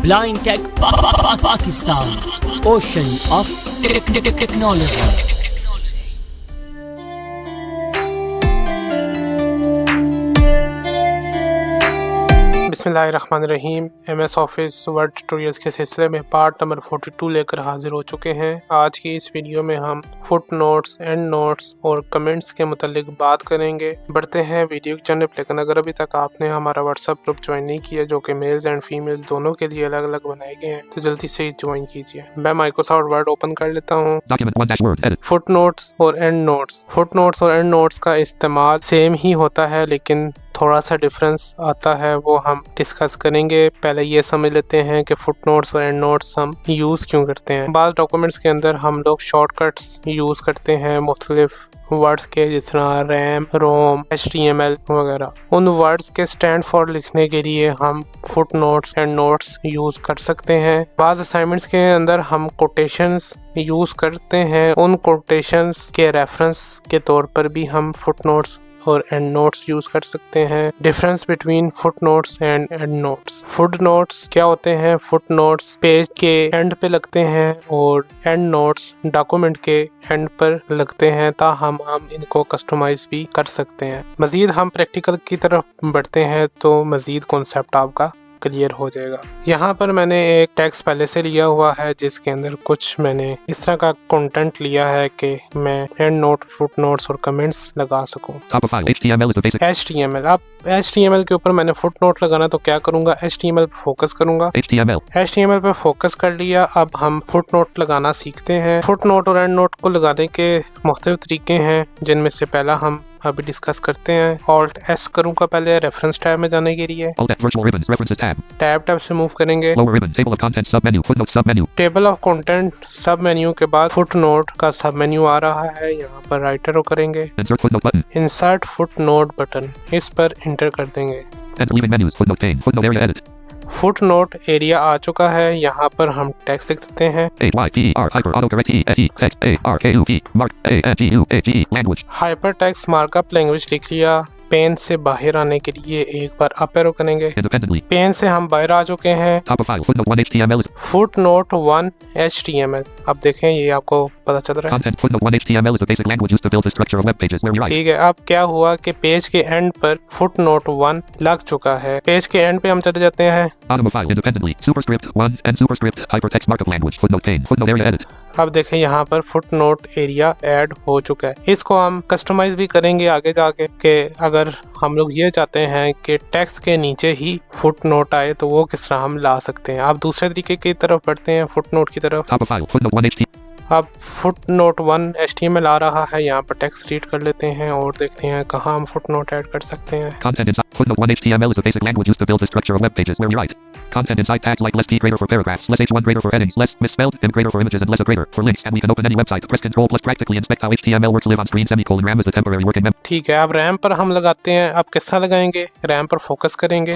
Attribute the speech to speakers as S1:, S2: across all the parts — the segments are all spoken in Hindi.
S1: Blind Tech Pakistan, Ocean of Technology.
S2: बिस्मिल्लाहिर्रहमानिर्रहीम। MS ऑफिस वर्ड ट्यूटोरियल्स के सिलसिले में पार्ट नंबर 42 लेकर हाजिर हो चुके हैं। आज की इस वीडियो में हम फुट नोट्स, एंड नोट्स और कमेंट्स के मुतालिक बात करेंगे। बढ़ते हैं वीडियो की जानब। लेकिन अगर अभी तक आपने हमारा व्हाट्सएप ग्रुप ज्वाइन नहीं किया, जो कि मेल्स एंड फीमेल्स दोनों के लिए अलग अलग बनाए गए हैं, तो जल्दी से ज्वाइन कीजिए। मैं माइक्रोसॉफ्ट वर्ड ओपन कर लेता हूँ। फुट नोट्स और एंड नोट्स, फुट नोट्स और एंड नोट्स का इस्तेमाल सेम ही होता है, लेकिन थोड़ा सा डिफरेंस आता है, वो हम डिस्कस करेंगे। पहले ये समझ लेते हैं कि फुट नोट्स और एंड नोट्स हम यूज़ क्यों करते हैं। बाज़ डॉक्यूमेंट्स के अंदर हम लोग शॉर्टकट्स यूज़ करते हैं मुख्तलिफ वर्ड्स के, जिस तरह रैम, रोम, HTML वगैरह। उन वर्ड्स के स्टैंड फॉर लिखने के लिए हम foot notes and notes use कर सकते हैं। बाज़ असाइनमेंट्स के अंदर हम कोटेशंस यूज़ करते हैं, उन कोटेशंस के रेफरेंस के तौर पर भी हम फुट नोट्स और एंड नोट्स यूज कर सकते हैं। Difference between foot notes and and notes. Foot notes क्या होते हैं? फुट नोट्स पेज के एंड पे लगते हैं और एंड नोट्स डॉक्यूमेंट के एंड पर लगते हैं, ताहम हम इनको कस्टमाइज भी कर सकते हैं। मजीद हम प्रैक्टिकल की तरफ बढ़ते हैं तो मजीद कॉन्सेप्ट आपका क्लियर हो जाएगा। यहाँ पर मैंने एक टेक्स्ट पहले से लिया हुआ है, जिसके अंदर कुछ मैंने इस तरह का कंटेंट लिया है कि मैं एंड नोट, फुट नोट्स और कमेंट्स लगा सकूँ। HTML। अब HTML के ऊपर मैंने फुट नोट लगाना, तो क्या करूँगा? HTML पे फोकस करूँगा। HTML पे फोकस कर लिया। अब हम फुट नोट लगाना सीखते हैं। फुट नोट और एंड नोट को लगाने के मुख्तलिफ तरीके हैं, जिनमें से पहला हम अभी डिस्कस करते हैं। Alt S करूँगा पहले रेफरेंस टैब में जाने के लिए। टैब से मूव करेंगे। टेबल ऑफ कंटेंट सब मेन्यू के बाद फुट नोट का सब मेन्यू आ रहा है, यहाँ पर राइट एरो करेंगे। इंसर्ट फुट नोट बटन, इस पर इंटर कर देंगे। फुट नोट एरिया आ चुका है, यहाँ पर हम टेक्स्ट लिख देते हैं। हाइपर टेक्स्ट मार्कअप लैंग्वेज लिख लिया। पेन से बाहर आने के लिए एक बार अप एरो करेंगे। पेन से हम बाहर आ चुके हैं। Foot note 1 HTML। अब देखें, ये आपको पता चल रहा है। ठीक है, अब क्या हुआ कि पेज के एंड पर फुट नोट 1 लग चुका है। पेज के एंड पे हम चले जाते हैं। अब देखें, यहाँ पर फुट नोट एरिया ऐड हो चुका है। इसको हम कस्टमाइज भी करेंगे आगे जाके, कि अगर हम लोग ये चाहते हैं कि टेक्स्ट के नीचे ही फुट नोट आए, तो वो किस तरह हम ला सकते हैं। आप दूसरे तरीके की तरफ बढ़ते हैं, फुट नोट की तरफ। अब फुट नोट 1 HTML आ रहा है, यहाँ पर टेक्स्ट रीड कर लेते हैं और देखते हैं कहाँ हम फुट नोट ऐड कर सकते हैं।
S3: Footnote 1 HTML is a basic language used to build the structure of web pages, where we write content inside tags like less t greater for paragraphs, less h1 greater for headings, less misspelled, m greater for images, and less a greater for links. And we can open any website. Press Ctrl plus practically inspect how HTML works. Live on screen. Semicolon. RAM is the temporary working memory.
S2: ठीक है, अब रैम पर हम लगाते हैं। अब किस तरह लगाएंगे? रैम पर फोकस करेंगे।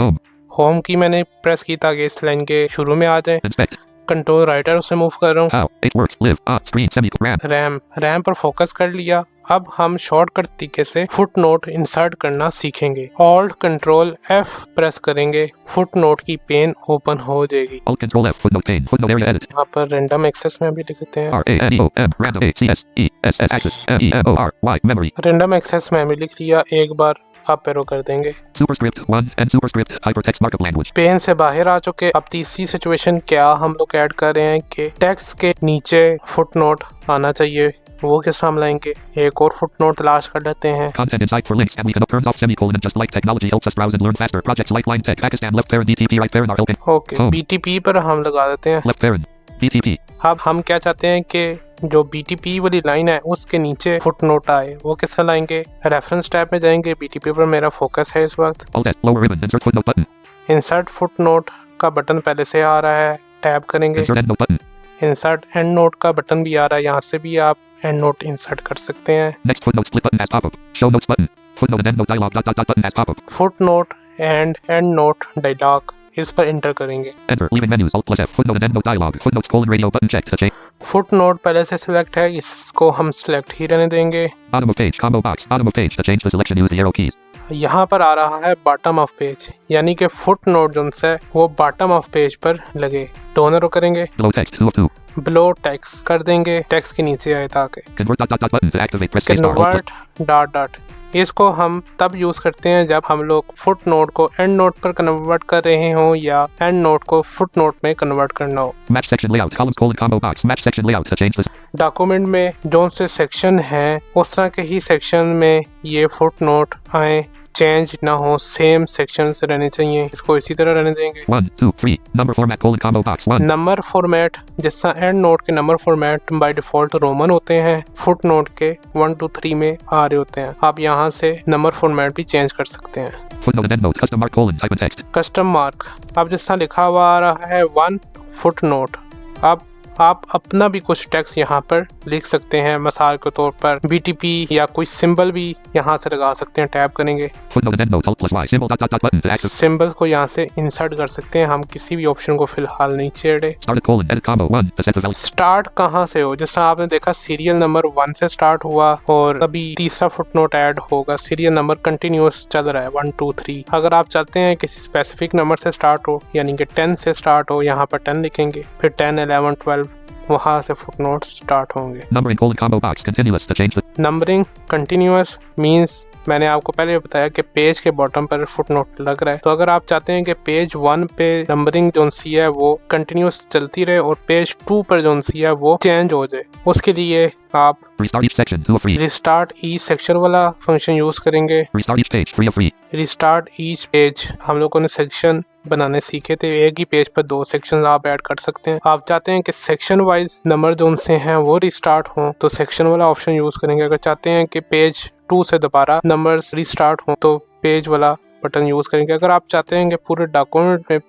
S2: होम की मैंने प्रेस की ताकि इस लाइन के शुरू में आ जाए।
S3: Inspect.
S2: कंट्रोल राइटर से मूव कर रहा हूँ।
S3: How it works. Live on screen. Semicolon.
S2: RAM पर फोकस कर लिया। अब हम शॉर्टकट तरीके से फुट नोट इंसर्ट करना सीखेंगे। Alt Control F प्रेस करेंगे, फुट नोट की पेन ओपन हो जाएगी।
S3: Alt Control F footnote pane. Footnote area edit.
S2: यहाँ पर रैंडम एक्सेस में भी लिख देते हैं।
S3: RANDOM random ACSESS access MEMORY memory.
S2: Random access में भी लिख लिया। एक बार अप एरो कर देंगे।
S3: Superscript 1 and Superscript hypertext markup language.
S2: Pen से बाहर आ चुके। अब तीसरी सिचुएशन क्या हम लोग ऐड कर रहे हैं कि टेक्स्ट के नीचे फुट नोट आना चाहिए, वो किस हम लाएंगे? एक और फुट नोट तलाश कर लेते हैं।
S3: Content inside for links, and we can turn off semicolon and just like technology helps us browse and learn faster. Projects like Line Tech, Pakistan, Left Parent, BTP, Right Parent are open.
S2: Okay, BTP पर हम लगा देते हैं।
S3: Left Parent, BTP.
S2: अब हम क्या चाहते हैं कि जो BTP वाली लाइन है उसके नीचे फुट नोट आए, वो किस तरह लाएंगे? रेफरेंस टैब में जाएंगे। BTP पर मेरा फोकस है इस वक्त।
S3: Alt S, lower ribbon, insert footnote button.
S2: Insert foot note का बटन पहले से आ रहा है, टैब करेंगे।
S3: Insert endnote button.
S2: Insert and note का बटन भी आ रहा है, यहाँ से भी आप एंड नोट इंसर्ट कर सकते हैं।
S3: Next footnote split button as pop-up. Show notes button. Footnote and endnote dialog dot button as pop-up.
S2: Footnote and endnote dialogue, इस पर इंटर करेंगे।
S3: Enter. Leaving menus. Alt plus F. Footnote and endnote dialog. Footnotes colon radio button checked to change.
S2: Foot note पहले से सिलेक्ट है, इसको हम सिलेक्ट ही रहने देंगे।
S3: Bottom of page. Combo box. Bottom of page. To change the selection, use the arrow keys.
S2: यहाँ पर आ रहा है बॉटम ऑफ पेज, यानी कि फुट नोट जो है वो बॉटम ऑफ पेज पर लगे। दोनों रो करेंगे,
S3: Below text 2 of 2.
S2: Blow text कर देंगे, टेक्स्ट के नीचे आए ताकि
S3: Convert dot dot dot button to activate. Press space bar. Alt plus.
S2: Convert dot dot. इसको हम तब यूज करते हैं जब हम लोग फुट नोट को एंड नोट पर कन्वर्ट कर रहे हों या एंड नोट को फुट नोट में कन्वर्ट करना हो।
S3: Match section layout. Columns colon combo box. Match section layout to change this.
S2: Document में जो से सेक्शन है उस तरह के ही सेक्शन में ये फुट नोट आए, चेंज ना हो, सेम सेक्शन रहने चाहिए। इसको इसी तरह रहने देंगे।
S3: 1 2 3 number format colon combo box 1.
S2: Number format, जिस तरह एंड नोट के number format by default Roman होते हैं, फुट नोट के 1 2 3 में आ रहे होते हैं। आप यहाँ से नंबर फॉर्मेट भी चेंज कर सकते हैं।
S3: Footnote and endnote. Custom mark colon type in text.
S2: Custom mark, अब जिस तरह लिखा हुआ आ रहा है 1 फुट नोट, अब आप अपना भी कुछ टेक्स्ट यहाँ पर लिख सकते हैं। मिसाल के तौर पर BTP या कोई सिंबल भी यहाँ से लगा सकते हैं। टैप करेंगे,
S3: Footnote and endnote. Alt plus Y. Symbol dot dot dot button to activate.
S2: Symbols को यहाँ से इंसर्ट कर सकते हैं। हम किसी भी ऑप्शन को फिलहाल नहीं छेड़े।
S3: Started colon edit combo 1 to set the value.
S2: Start कहाँ से हो, जिस तरह आपने देखा सीरियल नंबर 1 से स्टार्ट हुआ और अभी तीसरा फुटनोट ऐड होगा। सीरियल नंबर कंटिन्यूअस चल रहा है 1 2 3। अगर आप चाहते हैं किसी स्पेसिफिक नंबर से स्टार्ट हो, यानी कि 10 से स्टार्ट हो, यहाँ पर 10 लिखेंगे, फिर 10 11 12 वहाँ से फुटनोट स्टार्ट होंगे।
S3: Numbering colon combo box continuous to change the.
S2: Numbering continuous means मैंने आपको पहले बताया कि पेज के बॉटम पर फुटनोट लग रहा है। तो अगर आप चाहते हैं कि पेज 1 पे नंबरिंग जो सी है वो कंटिन्यूअस चलती रहे और पेज 2 पर जो सी है वो चेंज हो जाए, उसके लिए आप
S3: Restart each section 2 of 3.
S2: Restart each section वाला फंक्शन यूज करेंगे।
S3: Restart each page 3 of 3.
S2: Restart each page, हम लोगों ने सेक्शन बनाने सीखे थे, एक ही पेज पर 2 सेक्शन आप ऐड कर सकते हैं। आप चाहते हैं कि सेक्शन वाइज नंबर जो से हैं वो रिस्टार्ट हों तो सेक्शन वाला ऑप्शन यूज करेंगे। अगर चाहते हैं कि पेज 2 से दोबारा नंबर्स रिस्टार्ट हों तो पेज वाला बटन यूज करेंगे। अगर आप चाहते हैं कि पूरे डॉक्यूमेंट में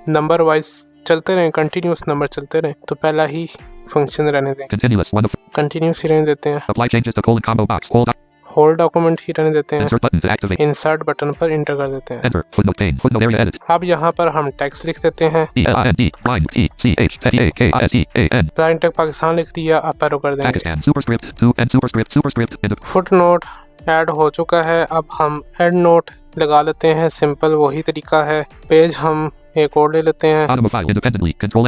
S2: नंबर वाइज चलते रहें, कंटिन्यूस नंबर चलते रहें, तो पहला ही फंक्शन रहने दें,
S3: Continuous 1 of 3.
S2: कंटिन्यूस ही रहने देते हैं।
S3: Apply changes to colon combo box. Hold up.
S2: Hold document ही रहने देते हैं।
S3: Insert button to activate.
S2: Insert button पर इंटर कर देते हैं।
S3: Enter. Footnote pane. Footnote area edit.
S2: अब यहाँ पर हम टेक्स्ट लिख देते हैं।
S3: ELIND. Blind. TCHTAKISEAN.
S2: Blind tech Pakistan लिख दिया, अप एरो कर देंगे।
S3: Pakistan. Superscript 2 and superscript into.
S2: Foot note add हो चुका है। अब हम एंड नोट लगा लेते हैं, सिंपल वही तरीका है। पेज हम एक और ले लेते हैं,
S3: Audio file independently. Control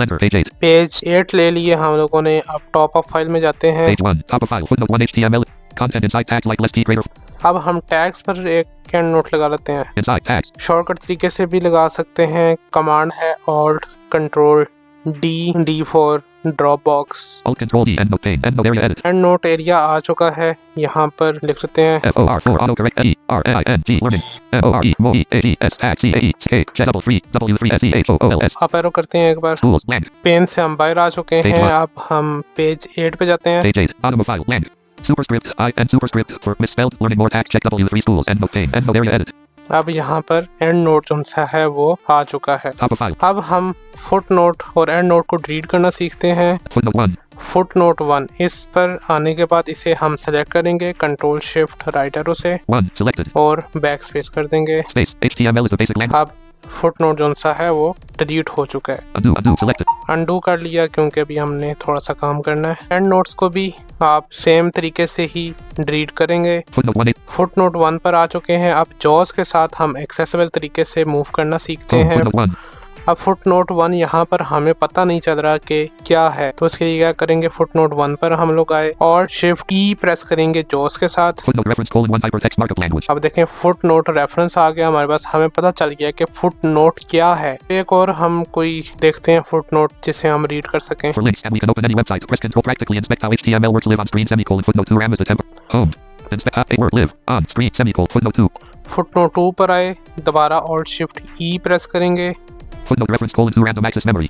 S3: enter. Page 8.
S2: Page 8 ले लिए हम लोगों ने। अब टॉप ऑफ फाइल में जाते हैं।
S3: Page 1. Top of file. Footnote 1 HTML. Content inside tags like less key greater.
S2: अब हम टैग्स पर एक एंड नोट लगा लेते हैं।
S3: Inside tags.
S2: शॉर्टकट तरीके से भी लगा सकते हैं। कमांड है Alt Control D for drop box.
S3: Alt Control D. Endnote pane. Endnote area edit.
S2: Endnote area आ चुका है, यहाँ पर लिख सकते हैं
S3: FOR4 autocorrect ERAING learning MORE MOEADS tag CAE K double 3 W3 SEHOOLS.
S2: Up arrow करते हैं एक बार।
S3: Schools blank.
S2: पेन से हम बाहर आ चुके
S3: Page
S2: हैं।
S3: one.
S2: अब हम पेज 8 पे जाते हैं।
S3: Page 8. Bottom of file blank. Superscript I and superscript for misspelled learning more tags check W3 schools endnote pane endnote area edit.
S2: अब यहाँ पर एंड नोट जो सा है वो आ चुका है।
S3: Top of file.
S2: अब हम फुट नोट और एंड नोट को रीड करना सीखते हैं।
S3: Footnote 1.
S2: फुट नोट 1, इस पर आने के बाद इसे हम सेलेक्ट करेंगे कंट्रोल शिफ्ट राइट एरो से
S3: 1 selected.
S2: और बैक स्पेस कर देंगे।
S3: Space HTML is the basic language.
S2: अब फुट नोट जो सा है वो डिलीट हो चुका है।
S3: Undo selected.
S2: अनडू कर लिया क्योंकि अभी हमने थोड़ा सा काम करना है। एंड नोट्स को भी आप सेम तरीके से ही डिलीट करेंगे।
S3: Footnote 1
S2: फुट नोट 1 पर आ चुके हैं। अब जॉज के साथ हम एक्सेसिबल तरीके से मूव करना सीखते हैं।
S3: Footnote 1.
S2: अब फुट नोट 1 यहाँ पर हमें पता नहीं चल रहा कि क्या है, तो उसके लिए क्या करेंगे, फुट नोट 1 पर हम लोग आए और शिफ्ट ई प्रेस करेंगे जॉज के साथ।
S3: Footnote reference colon 1 hypertext markup language.
S2: अब देखें फुट नोट रेफरेंस आ गया हमारे पास, हमें पता चल गया कि फुट नोट क्या है। एक और हम कोई देखते हैं फुट नोट जिसे हम रीड कर सकें।
S3: For links and we can open any website. Press control practically inspect how HTML words live on screen semicolon footnote 2 RAM is the temper. Home. Inspect a word live on screen semicolon footnote 2.
S2: Foot note 2 पर आए, दोबारा ऑल्ट शिफ्ट ई प्रेस करेंगे।
S3: Footnote reference colon 2 random access memory.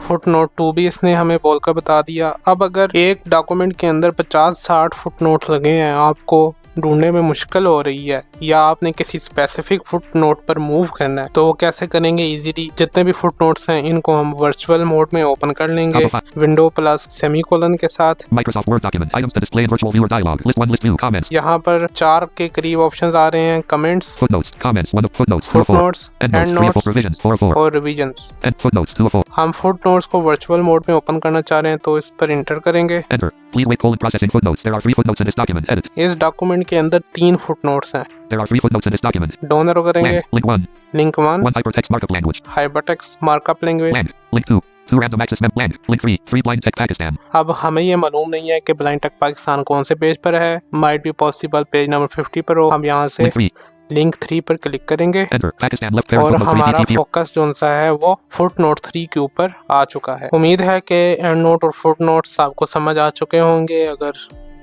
S2: Foot note 2 भी इसने हमें बोलकर बता दिया। अब अगर एक डॉक्यूमेंट के अंदर 50-60 फुट नोट लगे हैं, आपको ढूंढने में मुश्किल हो रही है या आपने किसी स्पेसिफिक फुट नोट पर मूव करना है, तो वो कैसे करेंगे इजीली। जितने भी फुट नोट्स हैं इनको हम वर्चुअल मोड में ओपन कर लेंगे विंडो प्लस सेमीकोलन के साथ।
S3: Microsoft Word document items to display in virtual viewer dialog. List 1 list view comments.
S2: यहाँ पर 4 के करीब ऑप्शंस आ रहे हैं। Comments,
S3: Footnotes comments 1 of footnotes 2
S2: foot
S3: of 4.
S2: Notes, and
S3: Endnotes 3 of 4
S2: notes
S3: revisions 4 of 4.
S2: और रिविजन्स।
S3: And footnotes 2 of 4.
S2: हम फुट नोट्स को वर्चुअल मोड में ओपन करना चाह रहे हैं तो इस पर इंटर करेंगे।
S3: Enter. Please wait colon processing footnotes. There are 3 footnotes in this document. Edit.
S2: इस डॉक्यूमेंट डॉक्यूमेंट के अंदर 3 फुटनोट्स हैं।
S3: There are 3 footnotes in this document.
S2: दोनों एरो करेंगे।
S3: Link 1.
S2: Link 1
S3: 1 hypertext markup language.
S2: Hypertext markup language.
S3: Blank. Link 2. 2 random access mem blank. Link 3. 3 blind tech Pakistan.
S2: अब हमें ये मालूम नहीं है कि ब्लाइंड टेक पाकिस्तान कौन से पेज पर है। Might be possible page number 50 पर हो। हम यहाँ से
S3: Link 3.
S2: लिंक 3 पर क्लिक करेंगे
S3: Enter. Pakistan left parent
S2: और
S3: footnote 3
S2: हमारा
S3: DTP.
S2: फोकस जो सा है वो फुट नोट 3 के ऊपर आ चुका है। उम्मीद है कि एंड नोट और फुट नोट्स आपको समझ आ चुके होंगे। अगर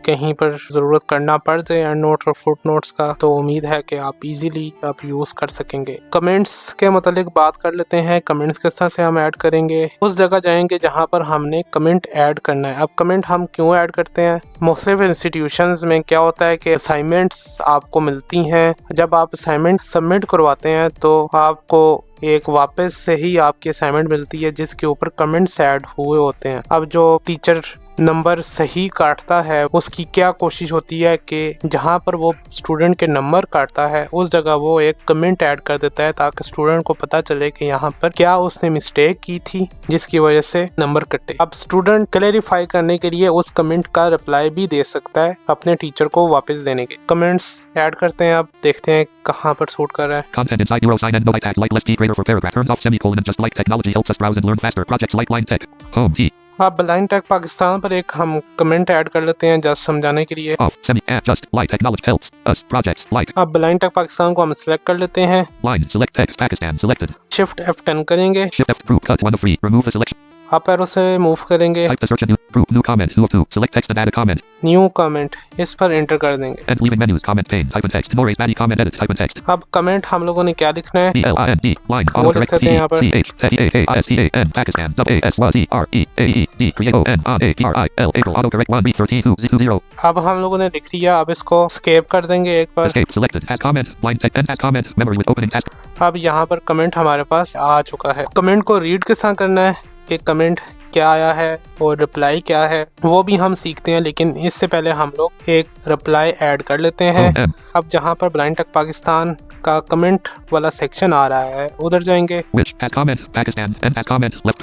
S2: कहीं पर ज़रूरत करना पड़ जाए एंड नोट और फुट नोट्स का तो उम्मीद है कि आप इजीली आप यूज़ कर सकेंगे। कमेंट्स के मतलब बात कर लेते हैं। कमेंट्स किस तरह से हम ऐड करेंगे। उस जगह जाएंगे जहां पर हमने कमेंट ऐड करना है। अब कमेंट हम क्यों ऐड करते हैं, मुख्तलिफ इंस्टीट्यूशंस में क्या होता है कि असाइनमेंट्स आपको मिलती हैं। जब आप असाइनमेंट सबमिट करवाते हैं तो आपको एक वापस से ही आपकी असाइनमेंट मिलती है जिसके ऊपर कमेंट्स ऐड हुए होते हैं। अब जो टीचर नंबर सही काटता है उसकी क्या कोशिश होती है कि जहां पर वो स्टूडेंट के नंबर काटता है उस जगह वो एक कमेंट ऐड कर देता है ताकि स्टूडेंट को पता चले कि यहाँ पर क्या उसने मिस्टेक की थी जिसकी वजह से नंबर कटे। अब स्टूडेंट क्लैरिफाई करने के लिए उस कमेंट का रिप्लाई भी दे सकता है अपने टीचर को वापस देने के। कमेंट्स ऐड करते हैं। अब देखते हैं कहाँ पर सूट कर रहा है।
S3: Content inside EuroSign and no tag like less T greater for paragraph turns off semicolon and just like technology helps us browse and learn faster. Projects like line tech. Home T.
S2: अब ब्लाइंड टेक पाकिस्तान पर एक हम कमेंट ऐड कर लेते हैं जस्ट समझाने के लिए।
S3: Off semi and just like technology helps us. Projects like.
S2: अब ब्लाइंड टेक पाकिस्तान को हम सिलेक्ट कर लेते हैं।
S3: Line select text Pakistan selected.
S2: Shift F10 करेंगे।
S3: Shift F group cut 1 of 3. Remove the selection.
S2: Up arrow से मूव करेंगे।
S3: Type the search and new group new comment 2 of 2. Select text and add a comment.
S2: New comment इस पर एंटर कर देंगे।
S3: End leaving menus comment pane type and text. No raise baddy comment edit type and text.
S2: अब कमेंट हम लोगों ने क्या लिखना है
S3: ELIND line
S2: वो
S3: auto
S2: लिख
S3: correct
S2: देते हैं यहाँ पर।
S3: CHTAAISEAN Pakistan WASYREAED create ONATRIL auto correct 1 B13 2
S2: अब हम लोगों ने लिख लिया। अब इसको स्केप कर देंगे एक बार।
S3: escape selected as comment line text end as comment memory with opening task.
S2: अब यहाँ पर कमेंट हमारे पास आ चुका है। कमेंट को रीड किस तरह करना है कि कमेंट क्या आया है और रिप्लाई क्या है वो भी हम सीखते हैं, लेकिन इससे पहले हम लोग एक रिप्लाई ऐड कर लेते हैं। अब जहाँ पर ब्लाइंड टेक पाकिस्तान का कमेंट वाला सेक्शन आ रहा है उधर जाएंगे।
S3: Which as comment Pakistan end as comment left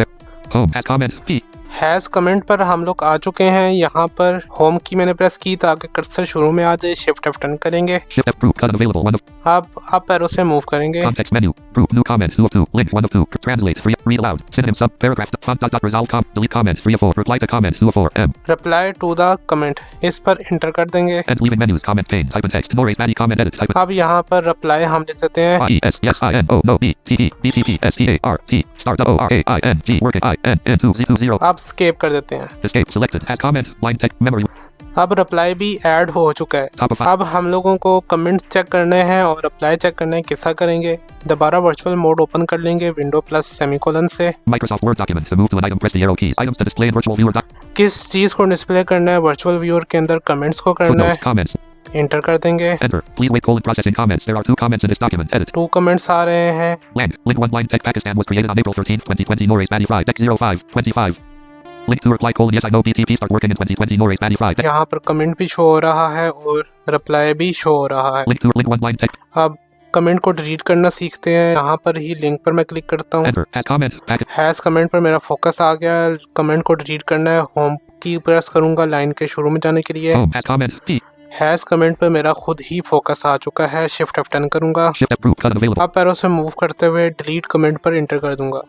S3: home as comment P
S2: has comment पर हम लोग आ चुके हैं। यहाँ पर होम की मैंने प्रेस की ताकि कर्सर शुरू में आ जाए। शिफ्ट F10 करेंगे।
S3: Shift F group cut available 1 of
S2: अब अप एरो से मूव करेंगे।
S3: context menu group new comment 2 of 2 link 1 of 2 translate free read aloud synonym sub paragraph font dot resolve delete comment 3 of 4 reply to comment 2 of 4 M
S2: reply to the comment इस पर एंटर कर देंगे।
S3: end leaving menus comment pane type and text no raise baddy comment edit type
S2: अब यहाँ पर रिप्लाई हम लिख देते हैं
S3: IES yes IN O no D T E DTP SEART start ORAING working IN 2
S2: अब स्केप कर देते हैं।
S3: escape selected as comment line text memory
S2: अब रिप्लाई भी ऐड हो चुका है।
S3: top of
S2: अब हम लोगों को कमेंट्स चेक करने हैं और रिप्लाई चेक करना है। किसा करेंगे, दोबारा वर्चुअल मोड ओपन कर लेंगे विंडो प्लस सेमीकोलन से।
S3: Microsoft Word document to move to an item press the arrow keys items to display in virtual viewer
S2: किस चीज को डिस्प्ले करना है, वर्चुअल व्यूअर के अंदर कमेंट्स को करना है।
S3: footnotes comments
S2: एंटर कर देंगे।
S3: enter please wait processing comments there are 2 comments in this document edit
S2: 2 comments आ रहे हैं।
S3: link 1 line tech Pakistan was created on April 13th 2020 no raise baddy fry deck 05 25 link to reply yes I know BTP start working in 2020 no raise baddy fry deck
S2: यहाँ पर कमेंट भी शो हो रहा है और रिप्लाई भी शो हो रहा है।
S3: link 1 line tech
S2: अब कमेंट को डिलीट करना सीखते हैं। यहाँ पर ही लिंक पर मैं क्लिक करता हूँ।
S3: enter as comment
S2: has comment पर मेरा फोकस आ गया। कमेंट को डिलीट करना है। होम की प्रेस करूंगा लाइन के शुरू में जाने के लिए।
S3: home as comment P
S2: has comment पर मेरा खुद ही फोकस आ चुका है। शिफ्ट F10 करूंगा।
S3: shift F group cut available
S2: अब पैरों से मूव करते हुए डिलीट कमेंट पर एंटर कर दूंगा।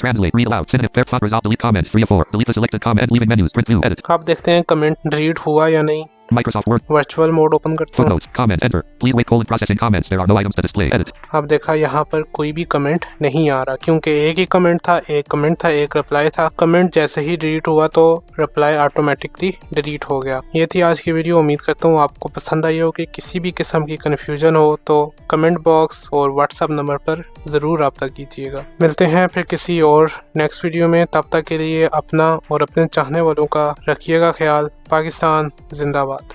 S3: translate read aloud synonym fair font resolve delete comment 3 of 4 delete the selected comment leaving menus print view edit
S2: अब देखते हैं कमेंट डिलीट हुआ या नहीं।
S3: Microsoft Word
S2: virtual mode open करता हूँ।
S3: footnotes comment enter please wait processing comments there are no items to display edit
S2: अब देखा यहाँ पर कोई भी कमेंट नहीं आ रहा क्योंकि एक ही कमेंट था, एक रिप्लाई था। कमेंट जैसे ही डिलीट हुआ तो रिप्लाई ऑटोमेटिकली डिलीट हो गया। ये थी आज की वीडियो। उम्मीद करता हूँ आपको पसंद आई हो। कि किसी भी किस्म की कन्फ्यूजन हो तो कमेंट बॉक्स और व्हाट्सएप नंबर पर ज़रूर रब्ता कीजिएगा। मिलते हैं फिर किसी और नेक्स्ट वीडियो में। तब तक के लिए अपना और अपने चाहने वालों का रखिएगा ख्याल। पाकिस्तान जिंदाबाद।